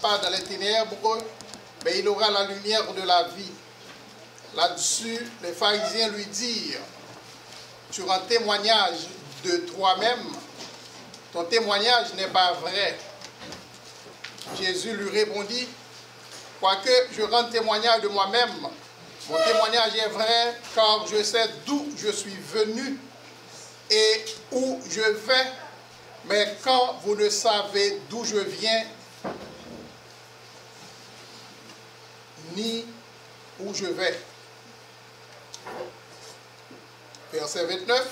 pas dans les ténèbres, mais il aura la lumière de la vie. Là-dessus, les pharisiens lui dirent, tu rends témoignage de toi-même, ton témoignage n'est pas vrai. Jésus lui répondit, quoique je rende témoignage de moi-même, mon témoignage est vrai, car je sais d'où je suis venu et où je vais, mais quand vous ne savez d'où je viens, ni où je vais. Verset 29.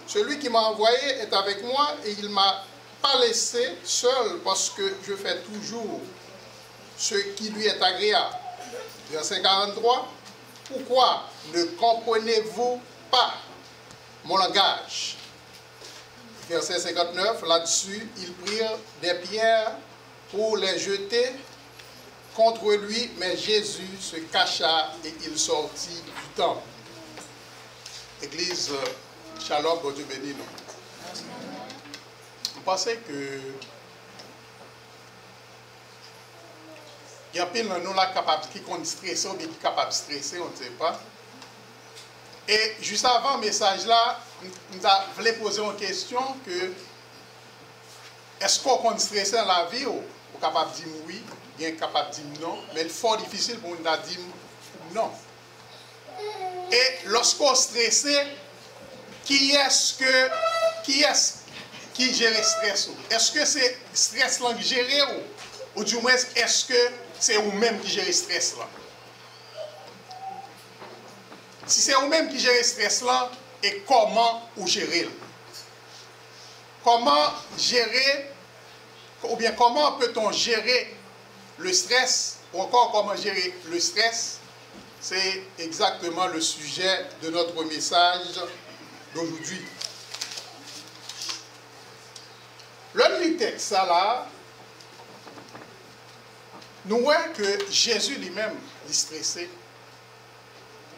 Celui qui m'a envoyé est avec moi et il ne m'a pas laissé seul parce que je fais toujours ce qui lui est agréable. Verset 43. Pourquoi ne comprenez-vous pas mon langage? Verset 59. Là-dessus, ils prirent des pierres pour les jeter contre lui, mais Jésus se cacha et il sortit du temple. Église Shalom, bon Dieu béni nous. Vous pensez que il y a pile de nous là qui sont stressés ou bien qui sont capables de stresser, on ne sait pas. Et juste avant le message là, nous voulons poser une question que est-ce qu'on est stressé dans la vie ou capable de dire oui, bien capable de dire non, mais c'est fort difficile pour nous de dire non. Et lorsqu'on est stressé, qui gère le stress? Est-ce que c'est le stress là qui gère ou du moins est-ce que c'est vous-même qui gère le stress là? Si c'est vous-même qui gère le stress là, et comment vous gérez? Comment gérer, ou bien comment peut-on gérer le stress, ou encore comment gérer le stress? C'est exactement le sujet de notre message d'aujourd'hui. Le texte là, nous voyons que Jésus lui-même est stressé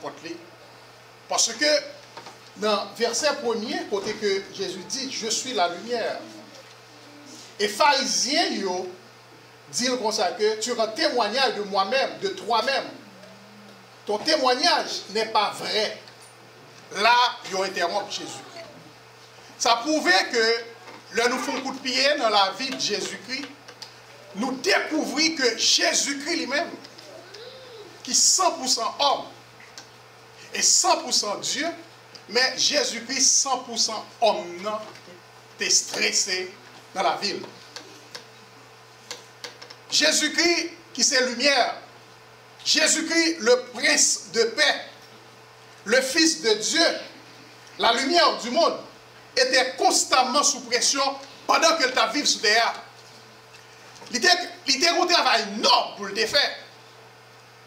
contre lui. Parce que dans le verset 1er, côté que Jésus dit, je suis la lumière. Et pharisiens, disent comme ça que tu rends témoignage de moi-même, de toi-même. Ton témoignage n'est pas vrai. Là, ils ont interrompu Jésus-Christ. Ça prouvait que, là, nous faisons un coup de pied dans la vie de Jésus-Christ, nous découvrons que Jésus-Christ lui-même, qui est 100% homme et 100% Dieu, mais Jésus-Christ 100% homme, non, est stressé dans la ville. Jésus-Christ qui c'est lumière, Jésus-Christ le prince de paix, le fils de Dieu, la lumière du monde, était constamment sous pression pendant que tu vivre sur terre. Il était un travail noble pour le faire.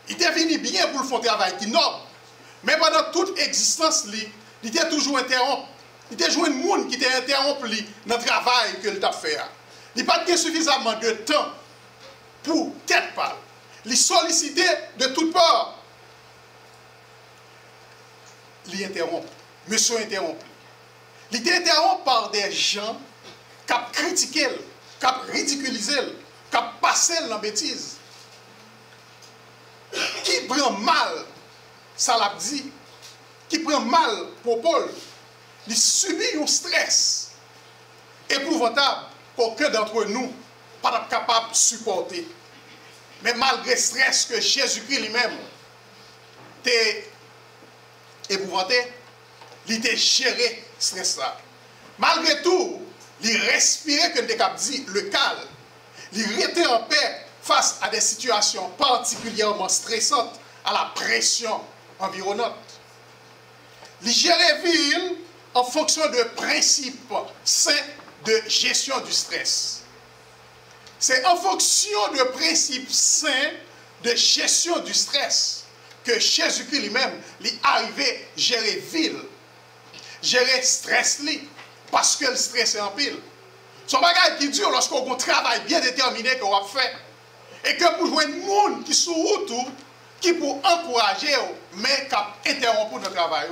Il était venu bien pour le faire un travail qui noble. Mais pendant toute existence, il était toujours interrompu. Il était joué un monde qui était interrompu dans le travail que il a fait. Il n'a pas suffisamment de temps pour tête parle. Il sollicitait de toutes parts. Il interrompt. Monsieur interrompu. Il était interrompu par des gens qui ont critiqué, qui ont ridiculisé, qui ont passé dans la bêtise. Qui prend mal, ça l'a dit, qui prend mal pour Paul, il subit un stress épouvantable qu'aucun d'entre nous n'est pas capable de supporter. Mais malgré le stress que Jésus-Christ lui-même était épouvanté, il était géré stress là. Malgré tout, il respirait, comme des cap dit, le calme. Il était en paix face à des situations particulièrement stressantes, à la pression environnante. Il gérait ville en fonction de principes sains de gestion du stress. C'est en fonction de principes sains de gestion du stress que Jésus-Christ lui-même est arrivé à gérer ville, gérer stress parce que le stress est en pile. C'est un bagage qui dure lorsqu'on a un travail bien déterminé qu'on va faire. Et que pour jouer un monde qui sous autour, qui pour encourager, mais qui interrompt notre travail.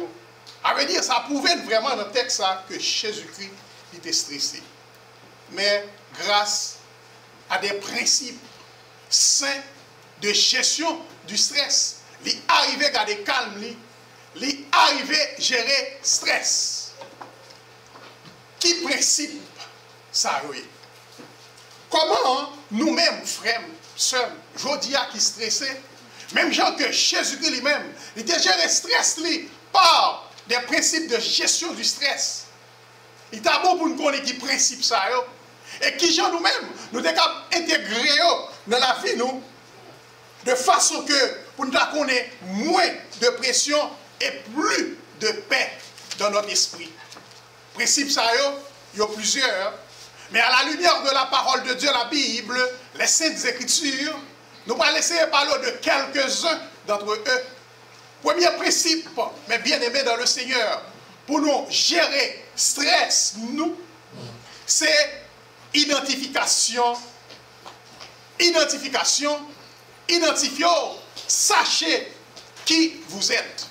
À vrai dire, ça prouvait vraiment dans le texte que Jésus-Christ était stressé. Mais grâce à des principes sain de gestion du stress. Li arrive à garder calme, li arrive à gérer stress. Qui principe ça? Comment nous-mêmes, frères, sœurs, jodi a qui stressé, même gens que Jésus-Christ lui-même, il gère le stress par des principes de gestion du stress. Il est bon pour nous connaître qui principe ça, et qui gens nous-mêmes, nous sommes capables d'intégrer dans la vie, nous, de façon que pour nous connaître moins de pression et plus de paix dans notre esprit. Principe ça, il y a plusieurs. Mais à la lumière de la parole de Dieu, la Bible, les Saintes Écritures, nous allons essayer de parler de quelques-uns d'entre eux. Premier principe, mes bien-aimés dans le Seigneur, pour nous gérer stress, nous, c'est identification. Identifiez, sachez qui vous êtes.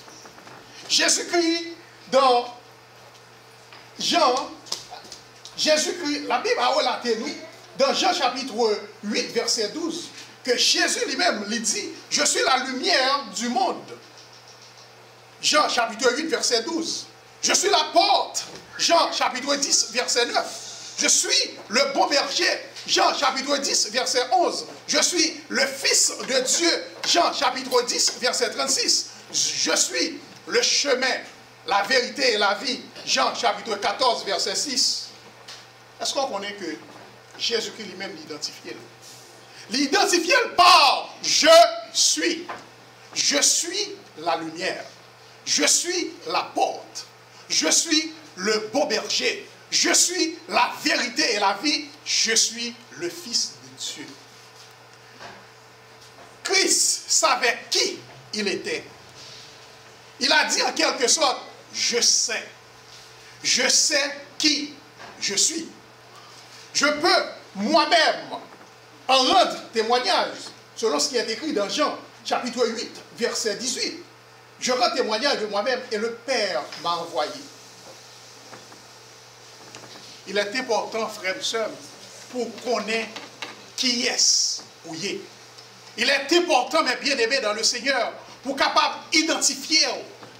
Jésus-Christ, dans Jean, Jésus-Christ, la Bible a relaté nous, dans Jean chapitre 8, verset 12, que Jésus lui-même lui dit, je suis la lumière du monde. Jean chapitre 8, verset 12. Je suis la porte. Jean chapitre 10, verset 9. Je suis le bon berger. Jean chapitre 10, verset 11. Je suis le Fils de Dieu. Jean chapitre 10, verset 36. Je suis le chemin, la vérité et la vie. Jean chapitre 14, verset 6. Est-ce qu'on connaît que Jésus-Christ lui-même l'identifiait? L'identifier par je suis. Je suis la lumière. Je suis la porte. Je suis le bon berger. Je suis la vérité et la vie. Je suis le Fils de Dieu. Christ savait qui il était. Il a dit en quelque sorte, je sais. Je sais qui je suis. Je peux moi-même en rendre témoignage, selon ce qui est écrit dans Jean, chapitre 8, verset 18. Je rends témoignage de moi-même et le Père m'a envoyé. Il est important, frères et sœurs, pour connaître qui est-ce ou y est. Il est important, mes bien-aimés dans le Seigneur, pour capable d'identifier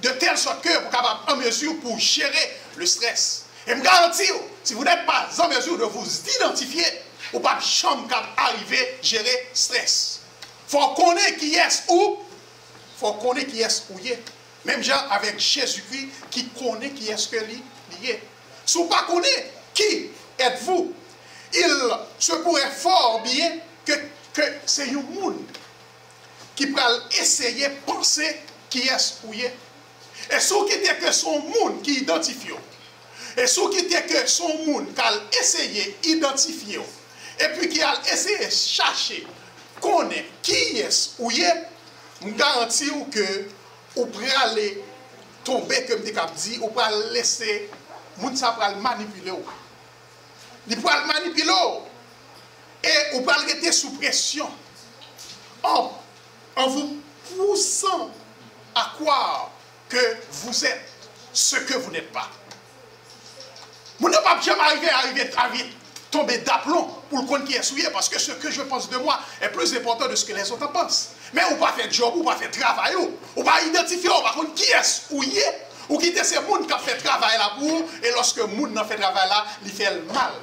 de telle sorte que vous capable en mesure pour gérer le stress. Et me garantis, si vous n'êtes pas en mesure de vous identifier, ou pas de chambre capable d'arriver à gérer stress. Il faut connaître qui est où, il faut connaître qui est où y est. Même gens avec Jésus-Christ qui connaît qui est ce que il est. Si vous ne connaissez pas qui êtes-vous, il se pourrait fort bien que c'est un monde qui peut essayer de penser qui est où il est. Et ce qui était que son monde qui identifie. Et ce qui était que son monde qui a essayé d'identifier. Et puis qui a essayé de chercher, connaître qui est où il est, je garantis que vous pouvez aller tomber, comme je dit, vous pouvez laisser, vous pouvez manipuler. Vous pouvez manipuler. Et vous pouvez rester sous pression. En vous poussant à croire que vous êtes ce que vous n'êtes pas. Vous n'êtes pas jamais arriver tomber d'aplomb pour le compte qui est souillé, parce que ce que je pense de moi est plus important de ce que les autres pensent. Mais on ne pas faire job, on ne pas faire travail, on ne pas identifier, on ne pas qui est ou y est, ou qui est ce monde qui a fait travail là pour, et lorsque le monde n'a fait travail là, il fait le mal.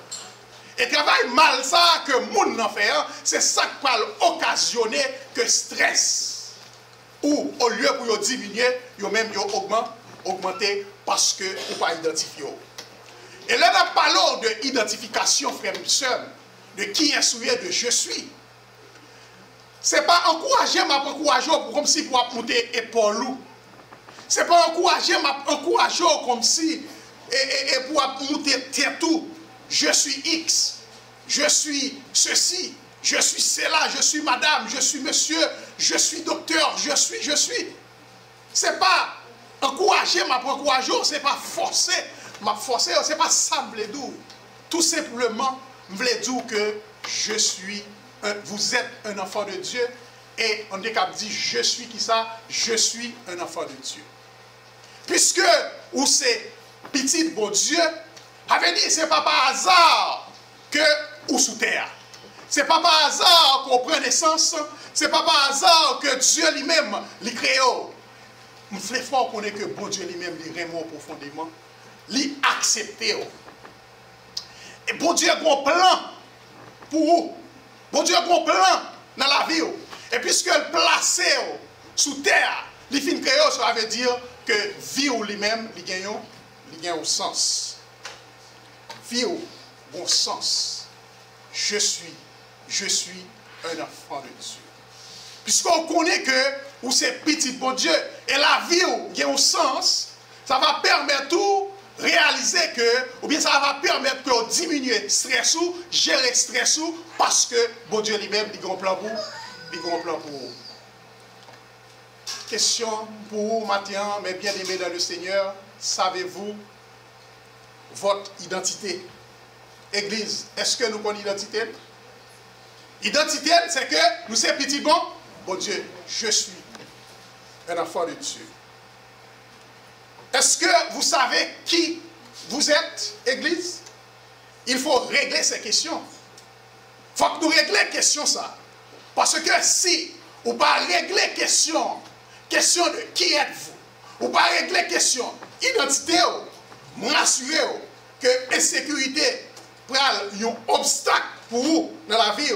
Et travail mal ça que le monde n'a fait, c'est ça qui peut occasionner que stress. Ou au lieu pour diminuer, ils même augmenter parce que vous ne pas identifier. Et là, nous parlons de l'identification, frères et sœurs, de qui est souillé, de je suis. Ce n'est pas encourager, mais encourager comme si pour monter épaule. Ce n'est pas encourager, mais encourager comme si pour monter tête tout. Je suis X, je suis ceci, je suis cela, je suis madame, je suis monsieur, je suis docteur, je suis. Ce n'est pas encourager, mais encourager, ce n'est pas forcer. Ma force, ce n'est pas ça me voulait dire. Tout simplement, je voulais dire que vous êtes un enfant de Dieu. Et on dit qu'à dire, je suis qui ça? Je suis un enfant de Dieu. Puisque, ou c'est petit bon Dieu, avait dit, ce n'est pas par hasard que ou sous terre. Ce n'est pas par hasard qu'on prend naissance. Ce n'est pas par hasard que Dieu lui-même les crée. Je suis fort qu'on ait que bon Dieu lui-même les remet profondément. Les accepter. Et bon Dieu a un plan pour vous. Bon Dieu a un plan dans la vie. Et puisque le place sous terre, les fins créés, ça veut dire que vie lui-même, il gagne un sens. Vie au bon sens. Je suis un enfant de Dieu. Puisqu'on connaît que vous c'est petit bon Dieu, et la vie qui a un sens, ça va permettre tout réaliser que, ou bien ça va permettre que diminuer le stress ou gérer le stress ou, parce que bon Dieu lui-même, il a un plan pour vous. Question pour vous, matin, mes bien-aimés dans le Seigneur, savez-vous votre identité? Église, est-ce que nous connaissons l'identité? Identité, c'est que nous sommes petits bon Dieu, je suis un enfant de Dieu. Est-ce que vous savez qui vous êtes, Église? Il faut régler ces questions. Il faut que nous réglions les questions ça. Parce que si vous ne pas régler question de qui êtes-vous, vous ne pas régler la question identité, m'assurer que l'insécurité prend un obstacle pour vous dans la vie,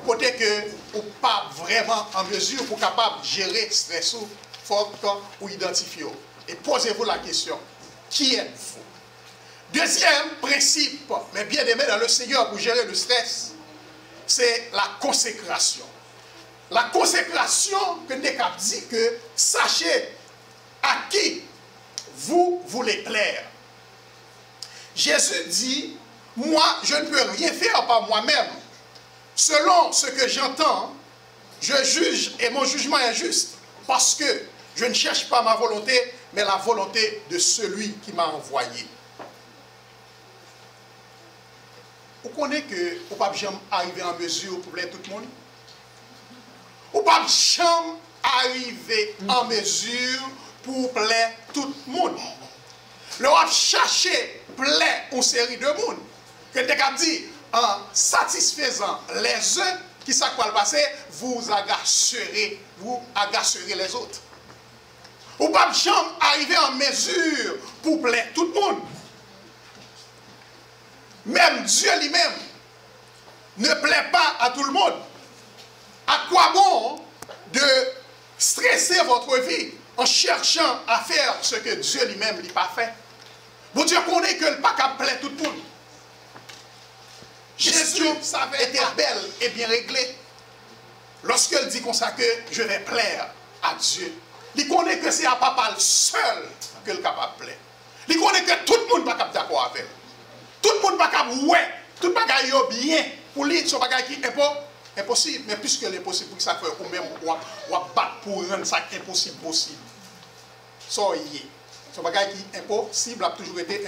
côté que vous n'êtes pas vraiment en mesure pour capable de gérer le stress ou faut ou identifier. Et posez-vous la question, qui êtes-vous? Deuxième principe, mais bien aimé dans le Seigneur pour gérer le stress, c'est la consécration. La consécration que nous avons dit que sachez à qui vous voulez plaire. Jésus dit, moi je ne peux rien faire par moi-même. Selon ce que j'entends, je juge et mon jugement est juste parce que je ne cherche pas ma volonté, mais la volonté de celui qui m'a envoyé. Vous connaissez que vous ne pouvez pas arriver en mesure pour plaire tout le monde? Vous ne pouvez pas arriver en mesure pour plaire tout le monde. Le va chercher plaire une série de monde. Que tu as dit, en satisfaisant les uns, qui ça va passer, vous agacerez les autres. Vous ne pouvez pas arriver en mesure pour plaire tout le monde. Même Dieu lui-même ne plaît pas à tout le monde. À quoi bon de stresser votre vie en cherchant à faire ce que Dieu lui-même n'a pas fait? Bon Dieu connaît que le pas qu'à plaire tout le monde. Jésus savait être belle et bien réglée. Lorsqu'il dit comme ça que je vais plaire à Dieu, il connaît que c'est à papa seul que le capable de plaire. Il connaît que tout le monde n'est pas d'accord avec. Tout le monde n'est pas capable, ouais, tout le monde est bien. Pour lui, ce bagage qui est impossible. Mais puisque l'impossible, pour ça fait ou même on va battre pour rendre ça impossible possible. Ça y est. Ce bagage qui est impossible a toujours été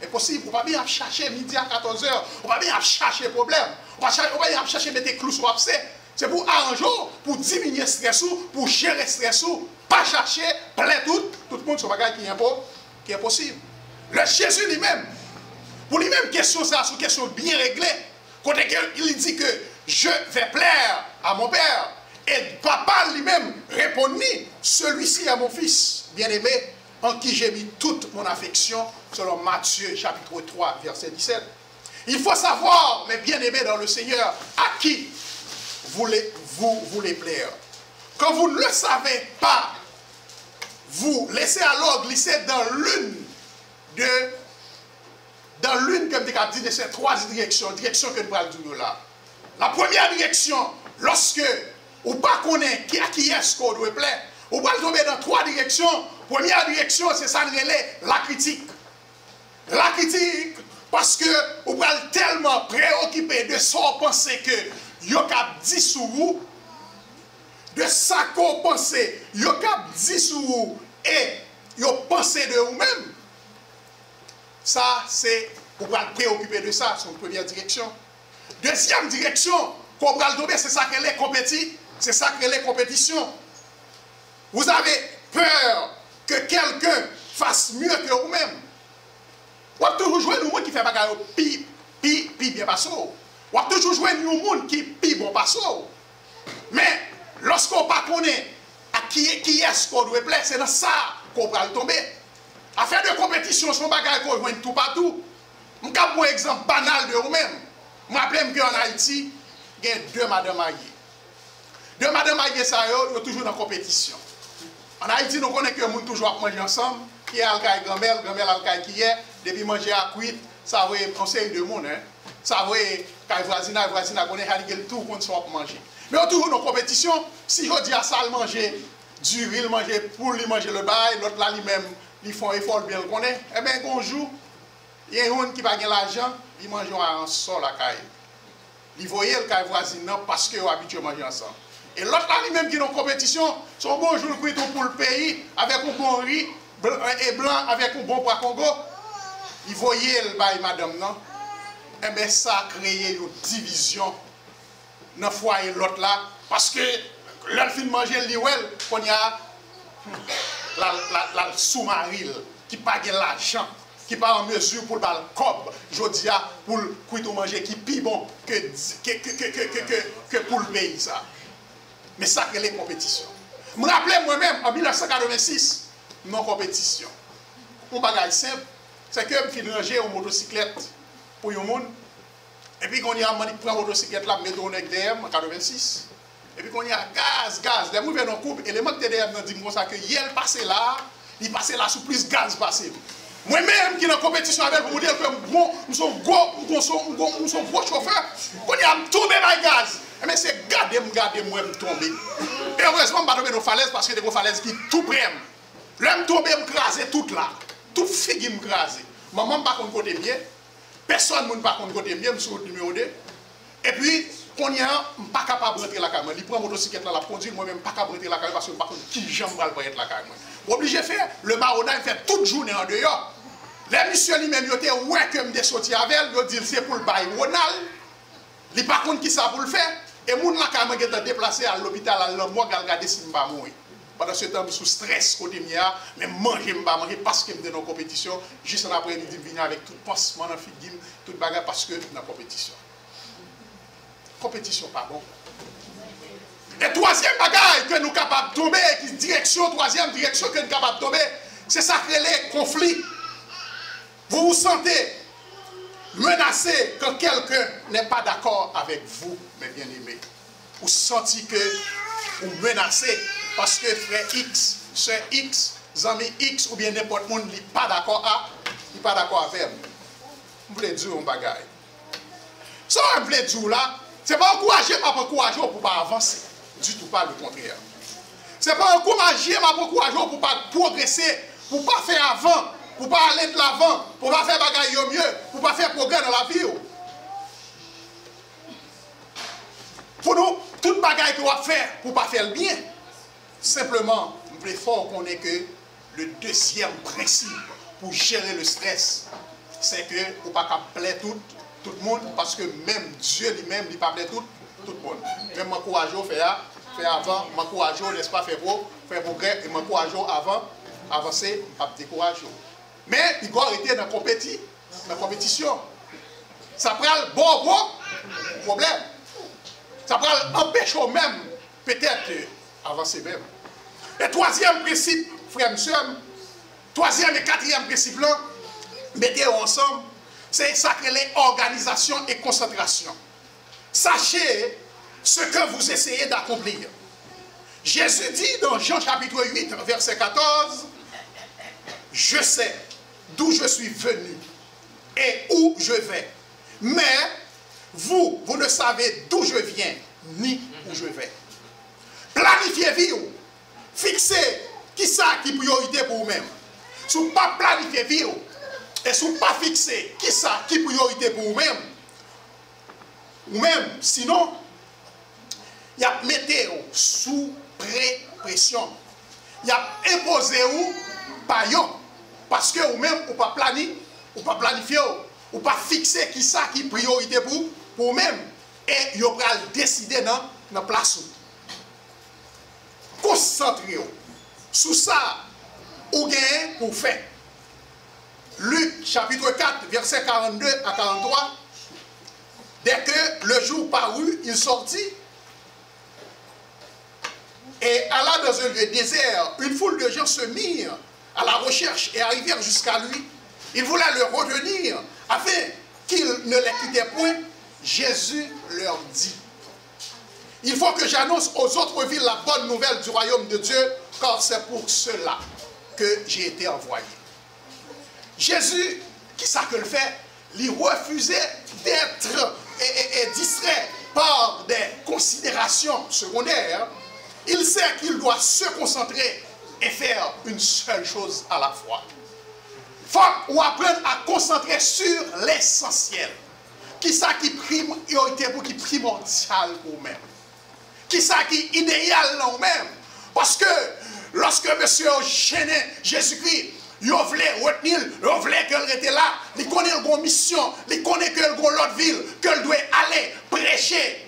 impossible. On ne va pas bien chercher midi à 14h. On ne va pas bien chercher problème. On va pas bien chercher mettre clous sur l'abcès. C'est pour arranger, pour diminuer le stress, pour gérer le stress, pas chercher, plaire tout le monde, ce bagage qui est impossible. Le Jésus lui-même, pour lui-même, question ça, c'est une question bien réglée. Quand il dit que je vais plaire à mon Père, et papa lui-même répondit, celui-ci est mon fils bien-aimé, en qui j'ai mis toute mon affection, selon Matthieu chapitre 3, verset 17. Il faut savoir, mes bien-aimés dans le Seigneur, à qui vous voulez plaire. Quand vous ne le savez pas, vous laissez alors glisser dans l'une, comme tu as dit, de ces trois directions que nous allons dire là. La première direction, lorsque vous ne connaissez pas à qui est-ce qu'on doit plaire, vous allez tomber dans trois directions. Première direction, c'est ça, la critique. La critique, parce que vous allez tellement préoccupé de ça, penser que vous avez dit sur vous, de ça qu'on pense, vous avez dit sur vous, et vous pensez de vous-même. Ça, c'est, vous allez préoccuper de ça, c'est une première direction. Deuxième direction, qu'on va tomber, c'est ça que les compétitions. C'est ça que les compétitions. Vous avez peur que quelqu'un fasse mieux que vous-même. Vous avez toujours joué le monde qui fait bagarre, puis bien passé. On a toujours joué un monde qui est plus bon passeur. Mais lorsqu'on ne connaît pas à qui est-ce qu'on doit plaire, c'est dans ça qu'on va tomber. Affaire de compétition, son bagage qu'on joue tout partout. Je vais vous un exemple banal de vous-même. Je me rappelle qu'en Haïti, il y a deux Madame Maillé. Deux Madame Maillé, ça y est toujours dans la compétition. En Haïti, nous connaissons que les gens toujours manger ensemble. Qui est Alcaï Gambel, Gambel Alcaï qui est, depuis manger à cuite, ça va être conseil de monde. Hein? Ça va être quand voisina connaît tout qu'on soit pour manger. Mais on toujours dans la compétition, si je dis à ça, manger du riz, manger pour lui manger le bail, l'autre là lui-même, ils font effort bien le connaît. Eh bien, bonjour, il y a un monde qui n'a pas l'argent, il mange en sol à caille. Il voyait le caille voisin parce qu'ils sont habitués à manger ensemble. Et l'autre là lui-même qui est dans la compétition, son bonjour pour le pays, avec un bon riz et blanc, avec un bon poids Congo, il voyait le bail madame, non? Eh bien, ça a créé une division dans le foyer l'autre là, parce que l'autre fin de manger l'IOL, qu'on y a la sous-marine qui pague l'argent, qui n'est pas en mesure pour le cob, je dis pour le manger qui est plus bon que pour le pays. Ça. Mais ça crée les compétitions. Je me rappelle moi-même, en 1986, non compétition. Un bagage simple, c'est que je suis ranger en motocyclette pour le monde. Et puis, quand il y a un prend motocyclette là, je mets dans DM en 86. Et puis, quand il y a gaz, les mouvements en couple, et les mecs TDM me disent ça que hier passé là, il passait là sous plus gaz passé. Moi-même qui est en compétition avec vous, dire que nous sommes gros chauffeurs, quand il y a tombé dans le gaz, mais c'est garder moi me tomber. Et heureusement, je ne vais pas tomber dans la falaise parce que c'est une falaise qui tout près. L'homme tomber, me craser tout là. Tout figue me craser. Maman pas contre côté bien. Personne ne pas contre côté bien, je suis au numéro 2. Et puis, quand il y a, je ne suis pas capable de rentrer la caméra. Il prend la motocyclette là, la conduire, moi-même, je ne suis pas capable de rentrer la caméra parce que je ne sais pas qui jambe va être la caméra. Obligé de faire, le marronat, il fait toute journée en dehors. Les messieurs lui-même, ils étaient ouais que me sorti avec elle, ils disent c'est pour le bail Ronald. Il pas contre qui ça pour le faire. Et moun la caméra qui est déplacé à l'hôpital, à l'homme, moi, je regarde si je ne vais pas mourir. Pendant ce temps, je suis sous stress côté mien, mais manger, je ne vais pas manger parce que je suis dans la compétition. Juste en après-midi, je viens avec tout pansement dans le film, tout bagarre parce que je suis dans la compétition. Compétition, pardon. Et troisième bagaille que nous sommes capables de tomber, troisième direction que nous sommes capables de tomber, c'est ça que les conflits. Vous vous sentez menacé quand quelqu'un n'est pas d'accord avec vous, mes bien-aimés. Vous sentez que vous menacez parce que frère X, soeur X, ami X ou bien n'importe qui n'est pas d'accord avec vous. Vous voulez dire un bagaille. Ça, vous voulez dire là, ce n'est pas encourager, pas encourager pour ne pas avancer. Du tout pas le contraire. Ce n'est pas encourager, pas encourager pour ne pas progresser, pour ne pas faire avant, pour ne pas aller de l'avant, pour ne pas faire bagaille au mieux, pour ne pas faire progrès dans la vie. Pour nous, toute bagaille qu'on va faire pour ne pas faire le bien, simplement, nous voulons fort qu'on ait que le deuxième principe pour gérer le stress, c'est que on ne peut pas plaire tout le monde, parce que même Dieu lui-même, il ne peut pas plaire tout le monde. Même m'encourager à faire avant, m'encourager, n'est-ce pas, faire progrès, et m'encourager avant, avancer, pas décourager. Mais il doit arrêter dans la compétition. Ça prend le bon problème. Ça prend empêcher même, peut-être, avancer même. Et troisième principe, frère, monsieur, troisième et quatrième principe, là, mettez ensemble, c'est ça que les organisations et concentration. Sachez ce que vous essayez d'accomplir. Jésus dit dans Jean chapitre 8, verset 14, « Je sais d'où je suis venu et où je vais, mais vous ne savez d'où je viens ni où je vais. » Planifiez vie, fixez qui ça qui est priorité pour vous-même. Si vous ne pas planifier vie, et si vous ne pas fixer qui ça qui est priorité pour vous-même, ou-même, sinon, il y a mettez sous pression. Il y a imposé ou pas yo. Parce que vous-même, vous ne pas planifier, ou pas fixer qui ça qui est priorité pour vous-même. Et vous allez décider dans la place. Concentrez-vous sur ça, ou gagnez pour faire. Luc chapitre 4, verset 42 à 43. Dès que que le jour parut, il sortit et alla dans un lieu désert. Une foule de gens se mirent à la recherche et arrivèrent jusqu'à lui. Ils voulaient le retenir afin qu'il ne les quittait point. Jésus leur dit: il faut que j'annonce aux autres villes la bonne nouvelle du royaume de Dieu, car c'est pour cela que j'ai été envoyé. Jésus, qui ça que le fait, il refusait d'être distrait par des considérations secondaires. Il sait qu'il doit se concentrer et faire une seule chose à la fois. Il faut qu'on apprenne à concentrer sur l'essentiel. Qui ça qui priorité pour qui primordial pour nous-mêmes. Qui ça qui idéal pour nous-mêmes. Parce que lorsque monsieur gêné Jésus-Christ, il voulait retenir, il voulait qu'elle était là, il connaît une mission, il connaît qu'elle est l'autre ville, qu'elle doit aller prêcher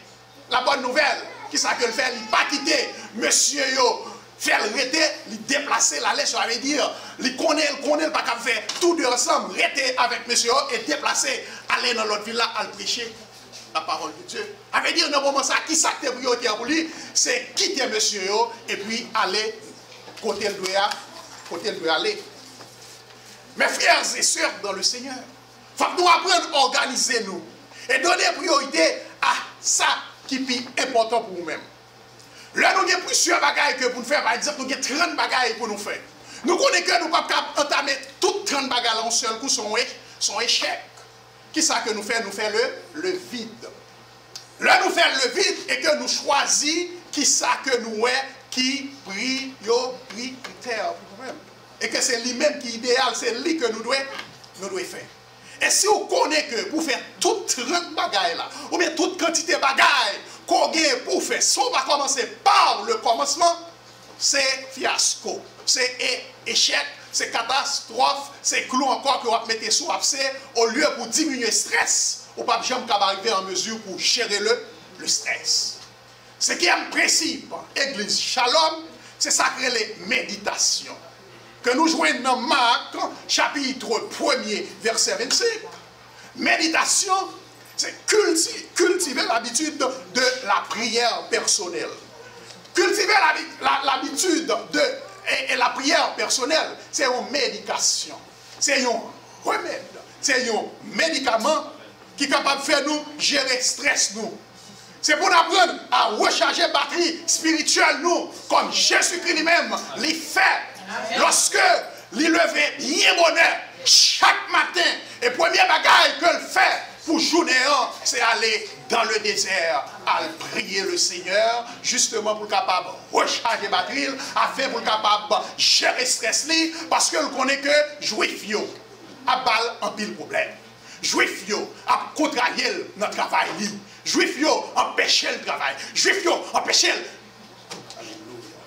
la bonne nouvelle. Qui ça qu'elle fait? Il n'a pas quitté monsieur yo. Faire arrêter, il déplacer la laisse, ça veut dire, il connaît, pas qu'à faire tout deux ensemble, arrêter avec monsieur et déplacer, aller dans l'autre ville là, à prêcher la parole de Dieu. Ça veut dire, dans le moment ça, qui ça qui est prioritaire pour lui, c'est quitter monsieur et puis aller côté le doit aller. Mes frères et sœurs dans le Seigneur, il faut que nous apprenions à organiser nous et donner priorité à ça qui est important pour nous-mêmes. Là, nous avons plusieurs bagailles que pour nous faire. Par exemple, nous avons 30 bagailles pour nous faire. Nous connaissons que nous ne pouvons pas entamer toutes 30 bagailles en seul coup, son échec. Qui ça que nous fait? Nous faisons le vide. Là, nous faisons le vide et que nous choisissons qui ça que nous est qui prioritaire pour nous-mêmes. Et que c'est lui-même qui est idéal, c'est lui que nous devons faire. Et si vous connaissez que pour faire toutes 30 bagailles là, ou bien toute quantité de bagailles, qu'on gagne pour faire, si on va commencer par le commencement, c'est fiasco, c'est échec, c'est catastrophe, c'est clou encore que vous mettez sous abcès, au lieu pour diminuer le stress, ou pas jamais arriver en mesure pour gérer le stress. Ce qui est un principe, Église Shalom, c'est sacré les méditations. Que nous joignons dans Marc, chapitre 1er, verset 25. Méditation, c'est cultiver l'habitude de la prière personnelle. Cultiver l'habitude et la prière personnelle, c'est une médication. C'est un remède. C'est un médicament qui est capable de faire nous gérer le stress nous. C'est pour nous apprendre à recharger la batterie spirituelle nous, comme Jésus-Christ lui-même l'a fait. Lorsque il levait bien bonheur chaque matin, et première bagaille que le fait pour journée, c'est aller dans le désert, à prier le Seigneur, justement pour capable recharger batterie, afin pour capable gérer stress li, parce que nous connaissons que juif yo a balle en pile problème. Juif yo a contrarié notre travail li. Juif yo empêché le travail. Juif yo empêché alléluia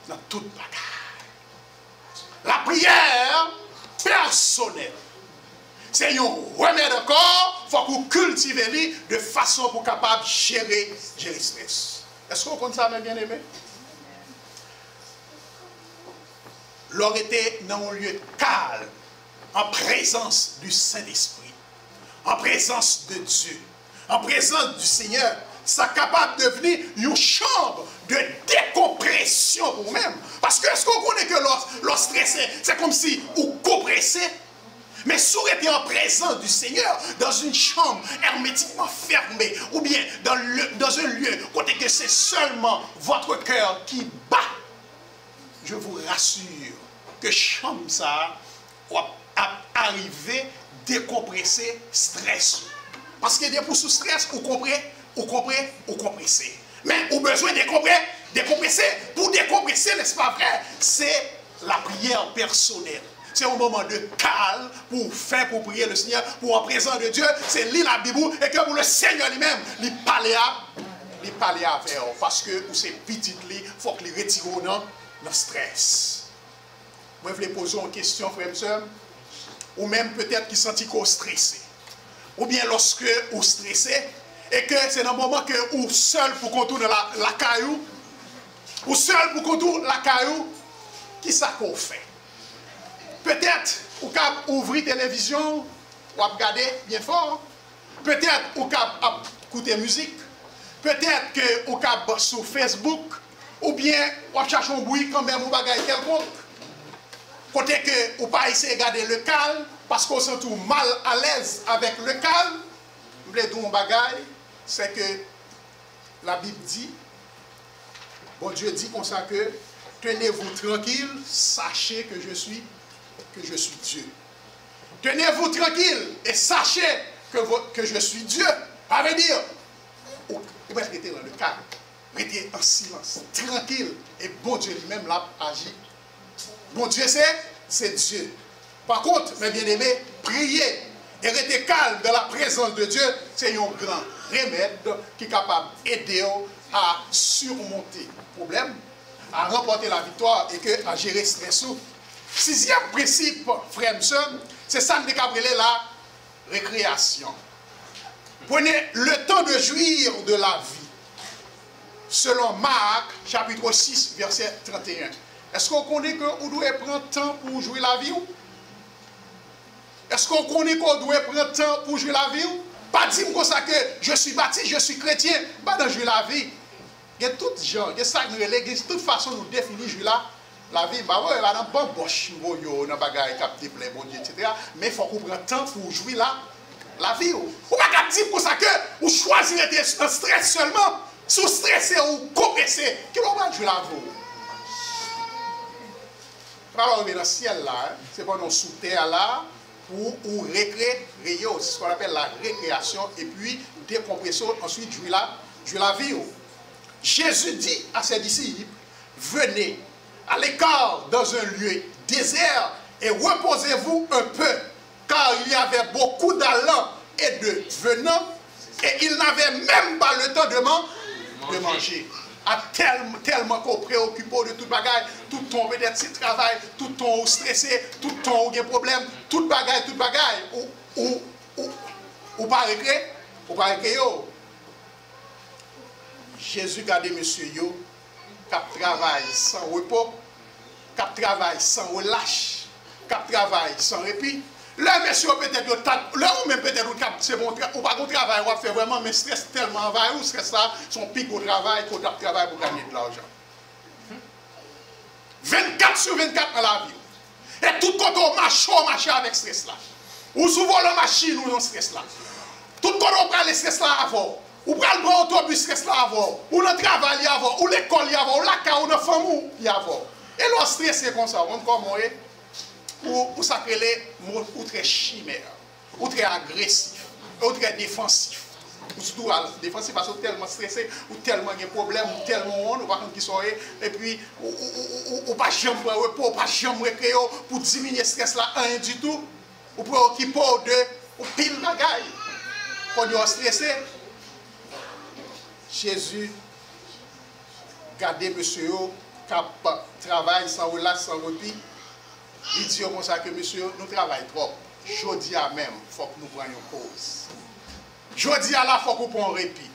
dans toute bagaille. La prière personnelle, c'est un remède encore, il faut qu'on cultive de façon pour capable gérer le stress. Est-ce qu'on compte ça, mes bien-aimés? L'on était dans un lieu calme, en présence du Saint-Esprit, en présence de Dieu, en présence du Seigneur. Ça capable de devenir une chambre de décompression pour vous-même. Parce que est-ce qu'on connaît que l'on stressé, c'est comme si on compressait. Mais si on était en présence du Seigneur, dans une chambre hermétiquement fermée, ou bien dans un lieu, côté que c'est seulement votre cœur qui bat, je vous rassure que chambre ça va arriver décompresser stress. Parce que pour ce stress, vous comprenez, ou compresser. Mais au besoin de décompresser. Pour décompresser, n'est-ce pas vrai? C'est la prière personnelle. C'est un moment de calme pour prier le Seigneur, pour en présence de Dieu. C'est lire la Bible et que pour le Seigneur lui-même, il parle avec vous. Parce que pour ces petites il faut que les retirent dans le stress. Moi, je voulais poser une question, frère et soeur. Ou même peut-être qui sentit qu'on stressé. Ou bien lorsque vous stressez, et que c'est dans le moment que vous seul pour contourner la caillou, ou seul pour contourner la caillou, qui ça qu'on fait? Peut-être, vous pouvez ouvrir la télévision, ou regarder bien fort, peut-être ou cap écouter musique, peut-être que ou cap sur Facebook, ou bien on cherche un bruit quand même ou bagaille quelconque. Côté que ou pas essayer de garder le calme, parce qu'on se trouve mal à l'aise avec le calme, je voulais dire un bagaille, c'est que la Bible dit, bon Dieu dit comme ça que tenez-vous tranquille, sachez que je suis Dieu. Tenez-vous tranquille et sachez que je suis Dieu. Ça veut dire, vous pouvez rester dans le calme, rester en silence, tranquille, et bon Dieu lui-même l'a agi. Bon Dieu c'est Dieu. Par contre, mes bien-aimés, prier et rester calme dans la présence de Dieu, c'est un grand remède qui est capable d'aider à surmonter le problème, à remporter la victoire et à gérer le stress. Sixième principe, frères et sœurs, c'est ça que nous avons la récréation. Prenez le temps de jouir de la vie. Selon Marc, chapitre 6, verset 31. Est-ce qu'on connaît qu'on doit prendre temps pour jouer la vie? Est-ce qu'on connaît qu'on doit prendre temps pour jouer la vie? Pas dire comme ça que je suis baptisé, je suis chrétien, pas dans jouer la vie. Il y a tout genre, il y a ça nous relègue, de toute façon nous définir jouer la vie. Bah ouais, là dans bon boche, dans bagaille capté plein bon Dieu, etc. Mais il faut qu'on prenne temps pour jouer la vie. Ou pas dire comme ça que vous choisissez d'être en stress seulement, sous stressé ou compressé, qui va jouer la vie. Alors, on est dans le ciel là, c'est pas dans sous terre là, pour récréer, c'est ce qu'on appelle la récréation, et puis décompression, ensuite jouer la vie. Jésus dit à ses disciples, venez à l'écart dans un lieu désert et reposez-vous un peu, car il y avait beaucoup d'allants et de venants, et ils n'avaient même pas le temps de manger. Tellement qu'on préoccupe de toute bagaille, tout ton peut-être si travail, tout ton stressé, tout ton ou problème, toute bagaille, ou pas récré, yo. Jésus garde monsieur yo, cap travail sans repos, cap travail sans relâche, cap travail sans répit. Là, monsieur, peut-être, là, ou même peut-être, c'est bon, ou pas qu'on travail, on va faire vraiment, mais stress tellement envahi, ou stress là, son pic au travail, qu'on travaille pour gagner de l'argent. 24 sur 24 dans la vie. Et tout quand on marche avec stress là. Ou souvent la machine ou non stress là. Tout quand on prend le stress là avant. Ou prend le autobus stress là avant. Ou le travail avant. Ou l'école avant. Ou la cas ou la famille avant. Et le stress c'est comme ça. On comment est. Ou ça crée les mots ou très chimères, ou très agressifs, ou très défensifs. Ou surtout défensif parce que tellement stressé, ou tellement de problèmes, ou tellement on, ou pas qui sont et puis ou pas jamais repos, pas jamais récréer pour diminuer le stress là, rien du tout. Ou préoccupé de ou pile bagaille. Quand on est stressé, Jésus gardez monsieur qui travaille sans relâche, sans répit. Il dit comme ça que monsieur, nous travaillons trop. Je dis à même, il faut que nous prenions pause. Je dis à la, il faut qu'on prenne un répit.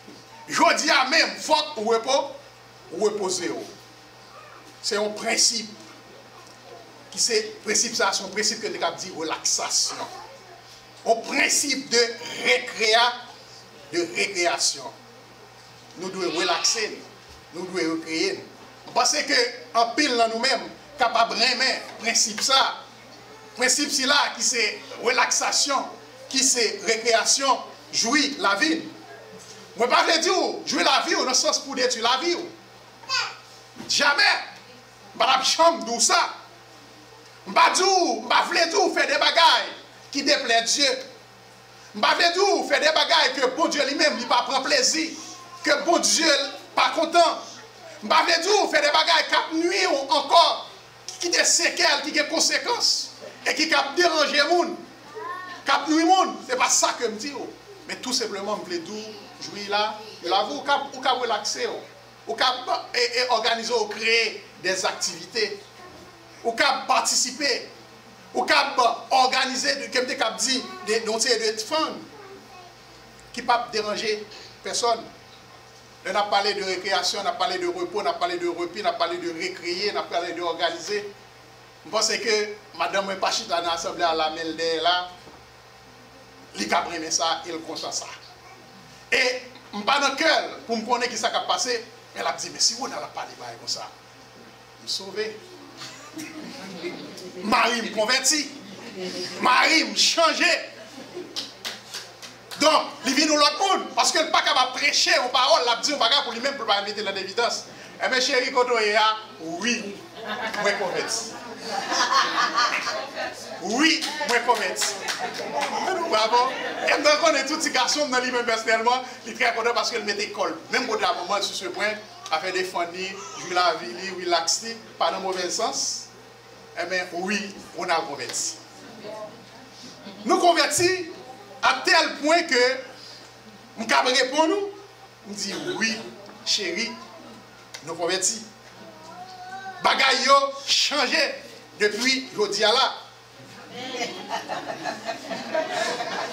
Je dis à même, il faut que nous reposer. C'est un principe. Principe ça, c'est un principe que nous avons dit relaxation. Un principe de récréation. Nous devons relaxer, nous devons recréer. Parce qu'en pile nous-mêmes, capable de remettre principe ça. Principe c'est là qui c'est relaxation, qui c'est récréation, jouir la vie. Je ne veux pas dire jouer la vie dans le sens pour détruire la vie. Jamais. Je ne vais pas chambre ça. Je ne veux pas dire faire des bagailles qui déplaisent Dieu. Je ne veux pas dire faire des bagailles que bon Dieu lui-même ne pas prendre plaisir, que bon Dieu n'est pas content. Je ne veux pas dire faire des bagailles qui nuisent encore. Qui des séquelles, qui des conséquences, et qui cap déranger les gens, cap nuire les gens. Ce n'est pas ça que je me dis. Mais tout simplement, je veux dire, jouer là, ou cap relaxer, ou cap organiser ou créer des activités, ou cap participer, ou cap organiser, comme tu as dit, des fun, qui ne peuvent pas déranger personne. On a parlé de récréation, on a parlé de repos, on a parlé de repos, on a parlé de récréer, on a parlé d'organiser. Je pense que Madame Pachita dans l'Assemblée à la Melde là, il a pris ça, il consent ça. Et je ne suis pas dans le cœur pour me connaître qui ça a passé. Elle a dit, mais si on a parlé comme ça, je suis sauvé. Marie me converti. Marie me changé. Donc, il vient dans l'autre monde. Parce qu'elle n'est pas capable de prêcher aux paroles. Elle a dit, on va pour lui-même pour ne pas mettre dans l'évidence. Eh bien, chérie, quand on est là, oui, moi converti. Oui, moi converti. Bravo. Et donc, on est tous ces garçons dans lui-même personnellement. Il est très content parce qu'elle met l'école. Même quand à un moment sur ce point, a fait des fondis, jouer la vie, relaxer, pas dans le mauvais sens. Eh bien, oui, on a converti. Nous convertis à tel point que, nous pouvons répondre, nous dit oui, chérie, nous convertis. Bagay yo changé depuis jodi à là.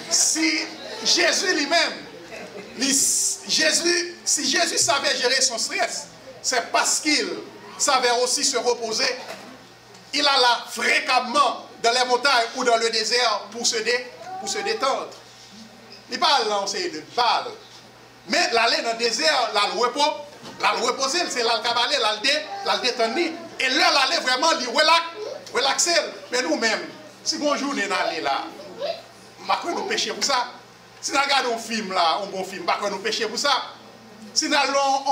Si Jésus lui-même, si Jésus savait gérer son stress, c'est parce qu'il savait aussi se reposer. Il alla fréquemment dans les montagnes ou dans le désert pour se détendre. Il parle là, on sait de balle. Mais l'aller dans le désert, là, le repos, là, le reposer, c'est là le cavaler, là, le détendre. Et là, l'aller vraiment, il relaxer. Mais nous-mêmes, si bon jour, nous allons là, nous péchons pour ça. Si nous regardons un film là, un bon film, nous péchons pour ça. Si nous allons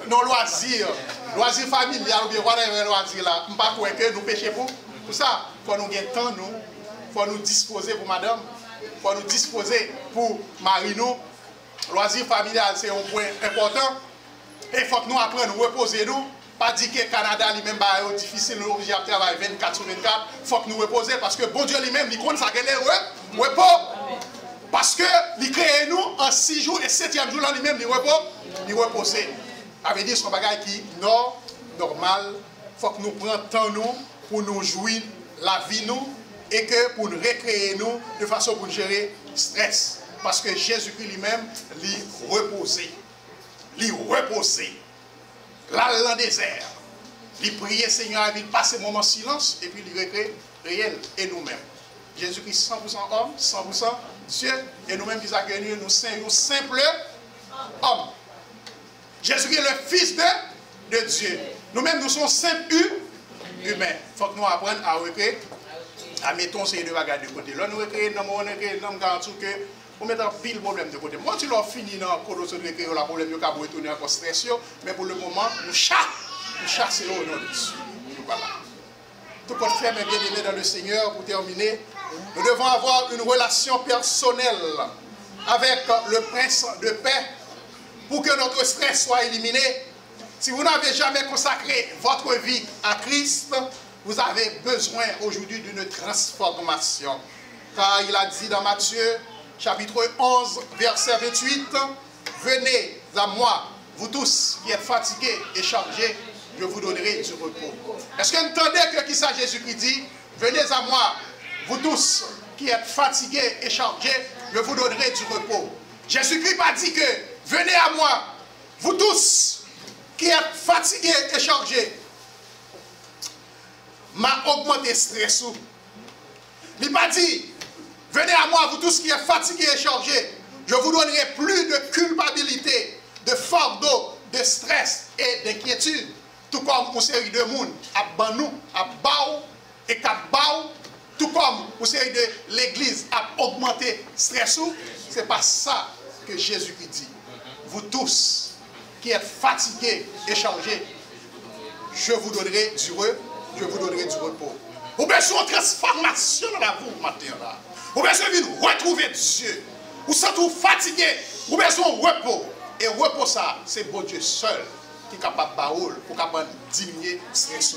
non loisir familial ou bien loisir là, nous ne pouvons que nous pécher pour ça. Il faut nous gagner temps, nous. Il faut nous disposer pour madame. Il faut nous disposer pour Marino. Loisir familial, c'est un point important. Et il faut que nous apprenions à nous reposer. Nous. Pas dire que le Canada lui-même est difficile, nous obligés à travailler 24 sur 24. Il faut que nous reposer parce que bon Dieu lui-même, il compte ça qu'elle est repos. Parce qu'il crée nous en 6 jours et 7e jour, lui-même, il repose. Ça veut dire que c'est un bagage qui est normal. Il faut que nous prenions temps nous pour nous jouir la vie nous et que pour nous recréer nous de façon pour gérer le stress. Parce que Jésus-Christ lui-même, il reposait. Il reposait. Là, dans le désert. Il priait Seigneur, il passait un moment de silence et puis il recrée réel et nous-mêmes. Jésus-Christ 100% homme, 100% Dieu et nous-mêmes qui accueillons nous simples hommes. Jésus-Christ est le Fils de Dieu. Nous-mêmes, nous sommes simples humains. Il faut que nous apprenions à recréer, à mettre ces deux bagages de côté. Là, nous recréons, nous garantis que nous mettons pile problème de côté. Moi, tu l'as fini dans le code de recréer, le problème de carbo retourner encore stress, mais pour le moment, nous chassons au nom de Dieu. Voilà. Tout compte fait, mes bien-aimés dans le Seigneur, pour terminer, nous devons avoir une relation personnelle avec le Prince de paix pour que notre stress soit éliminé. Si vous n'avez jamais consacré votre vie à Christ, vous avez besoin aujourd'hui d'une transformation. Car il a dit dans Matthieu, chapitre 11, verset 28, « Venez à moi, vous tous qui êtes fatigués et chargés, je vous donnerai du repos. » Est-ce que vous entendez que qui ça Jésus-Christ dit? « Venez à moi, vous tous qui êtes fatigués et chargés, je vous donnerai du repos. » Jésus-Christ n'a pas dit que « Venez à moi, vous tous qui êtes fatigués et chargés. » M'a augmenté le stress. Il n'a pas dit « Venez à moi, vous tous qui êtes fatigués et chargés. Je vous donnerai plus de culpabilité, de fardeau, de stress et d'inquiétude. » Tout comme une série de monde à Banou, à Bao et à Bao, tout comme une série de l'église a augmenté le stress. Ce n'est pas ça que Jésus-Christ dit. Vous tous qui êtes fatigués et chargés, je vous donnerai du repos. Vous avez besoin de transformation dans la vie matin. Vous avez besoin de retrouver Dieu. Vous sentez fatigué, vous avez besoin de repos. Et repos ça, c'est bon Dieu seul qui est capable de baoul pour capable diminuer le stress.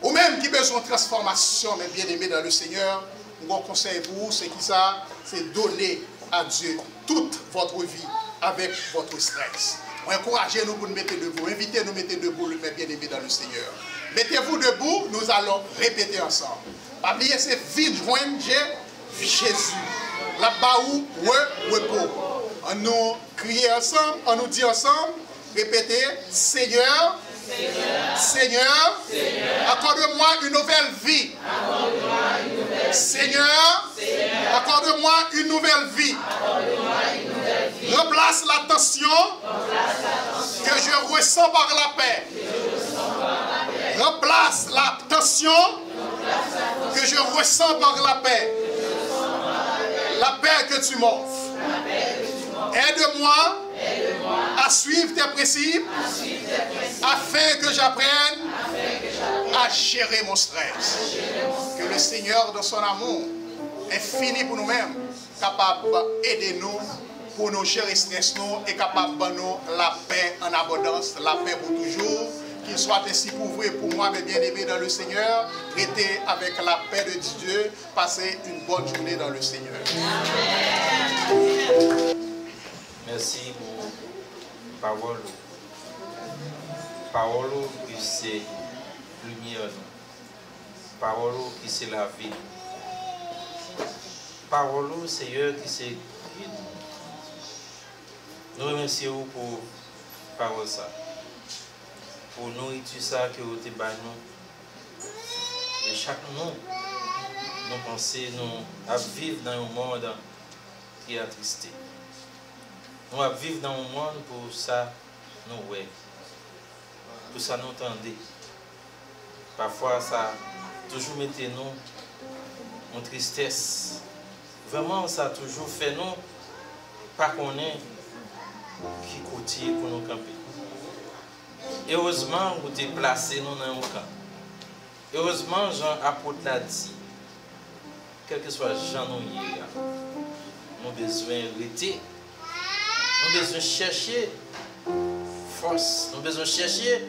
Ou même qui a besoin de transformation, mes bien-aimés dans le Seigneur, mon conseil pour vous, c'est qui ça? C'est donner à Dieu toute votre vie avec votre stress. Encouragez-nous pour nous mettre debout. Invitez-nous à mettre debout, mes bien-aimés dans le Seigneur. Mettez-vous debout, nous allons répéter ensemble. Pas oublier, c'est vite joindre Jésus. Là-bas où repos. On nous crie ensemble, on nous dit ensemble, répétez, Seigneur, Seigneur, accorde-moi une nouvelle vie. Seigneur, accorde-moi une nouvelle vie. Remplace la tension que je ressens par la paix. Remplace la tension que je ressens par la paix. La paix que tu m'offres. Aide-moi à suivre tes principes afin que j'apprenne à gérer mon stress. Que le Seigneur, dans son amour infini pour nous-mêmes, capable d'aider nous pour nous gérer le stress et capable de nous la paix en abondance, la paix pour toujours. Qu'il soit ainsi pour vous et pour moi, mes bien-aimés dans le Seigneur. Restez avec la paix de Dieu. Passez une bonne journée dans le Seigneur. Amen. Merci pour parole. Parole qui c'est lumière. Parole qui c'est la vie. Parole, Seigneur, qui c'est guide. Nous remercions pour parole ça. Pour nourriture ça que vous avez nous. Et chaque nous pensons nous à vivre dans un monde qui est attristé. Nous à vivre dans un monde pour ça nous ouais. Pour ça nous entendez. Parfois ça toujours mettez nous en tristesse. Vraiment ça toujours fait nous pas connaître qui côté pour nous camper. Et heureusement, vous êtes placé nous dans un camp. Heureusement, Jean apôtre l'a dit, quel que soit Jean nous hier, nous avons besoin de rester, nous avons besoin de chercher force, nous avons besoin de chercher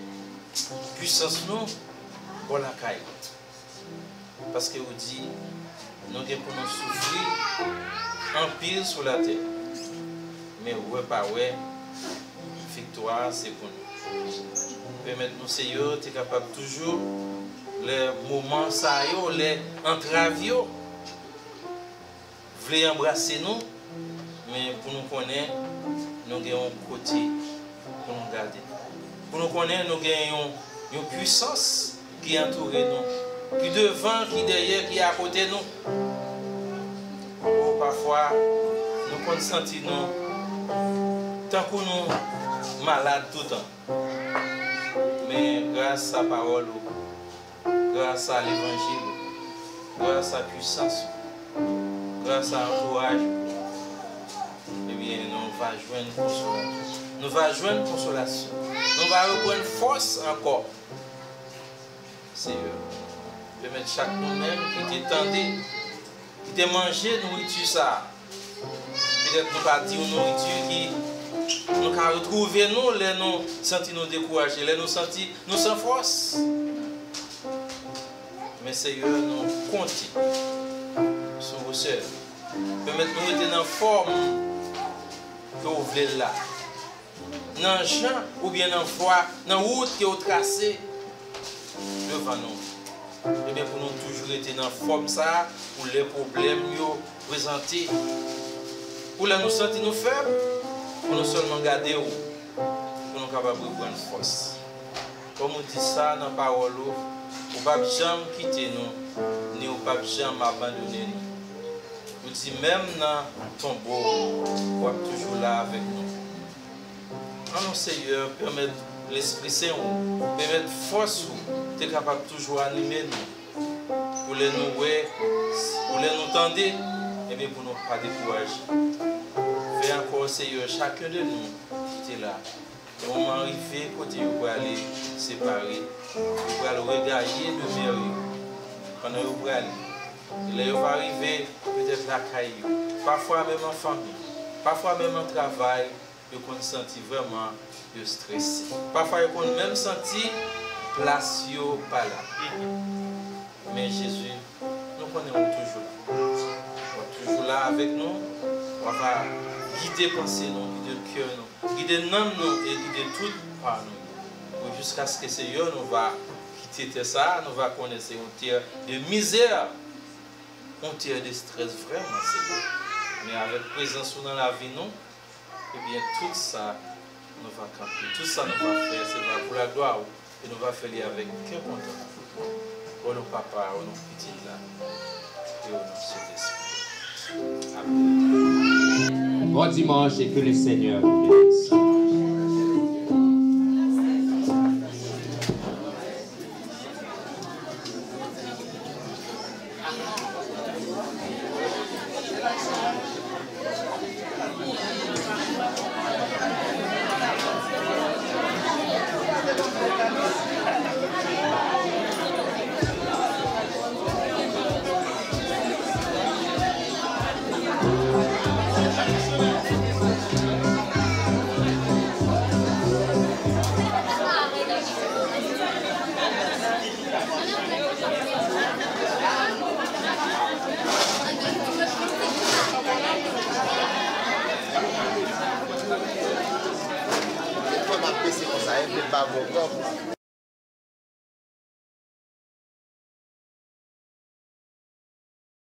puissance nous pour la caille. Parce que vous dites, nous avons pour nous souffrir en pile sur la terre. Mais ouais, pas ouais, victoire c'est pour nous. Permettez-nous, Seigneur, tu es capable toujours, les moments, ça, les entraves, voulez embrasser nous, mais pour nous connaître, nous avons un côté pour nous garder. Pour nous connaître, nous avons une puissance qui entoure nous, qui devant, qui derrière, qui est à côté de nous. Oh, parfois, nous pouvons sentir nous, tant que nous malades tout le temps. Mais grâce à la parole, grâce à l'évangile, grâce à la puissance, grâce à l'entourage, eh bien, nous allons joindre consolation. Nous allons joindre consolation. Nous allons reprendre force encore. Seigneur, permettre chaque nous-mêmes qui t'étendait, qui t'a mangé nourriture ça. Peut-être nous pas dire nourriture qui nous avons retrouvé nous, les nous sentis nous découragés, les nous sentis nous sans force. Mais Seigneur, nous comptons sur vos sœurs. Permettez-nous d'être dans la forme que vous voulez là. Dans le champ ou bien dans la foi, dans la route que vous tracez devant nous. Et bien pour nous toujours être dans la forme ça, pour les problèmes nous présentés. Pour nous sentir nous faibles. Pour nous seulement garder où, pour nous capables de prendre force. Comme on dit ça dans la parole, on ne peut jamais quitter nous, ni on ne peut jamais abandonner nous. On dit même dans le tombeau, on est toujours là avec nous. En Seigneur, permettre l'Esprit Saint, permettre force, tu es capable de toujours animer nous. Pour les nous voir, pour les nous tendre, et bien pour ne pas décourager. Et encore, Seigneur, chacun de nous qui est là, au moment arrivé, côté où vous aller séparer, vous allez regarder de merveille. Pendant que vous allez, il va arriver peut-être la caillou, parfois même en famille, parfois même en travail, vous pouvez sentir vraiment stressé. Parfois, vous pouvez même sentir place pas là. Mais Jésus, nous connaissons toujours là. Il est toujours là avec nous. On va guider pensée nous, guider cœur nous, guider l'âme nous et guider tout par nous. Jusqu'à ce que Seigneur nous va quitter ça, nous va connaître une terre de misère, une terre de stress vraiment Seigneur. Mais avec présence dans la vie nous, et bien tout ça nous va camper, tout ça nous va faire, c'est pour la gloire et nous va faire avec cœur content. Oh nos papas, oh nos petites là. et au nom de cet esprit. Amen. Bon dimanche et que le Seigneur vous bénisse. Comme après, c'est comme ça, il ne peut pas avoir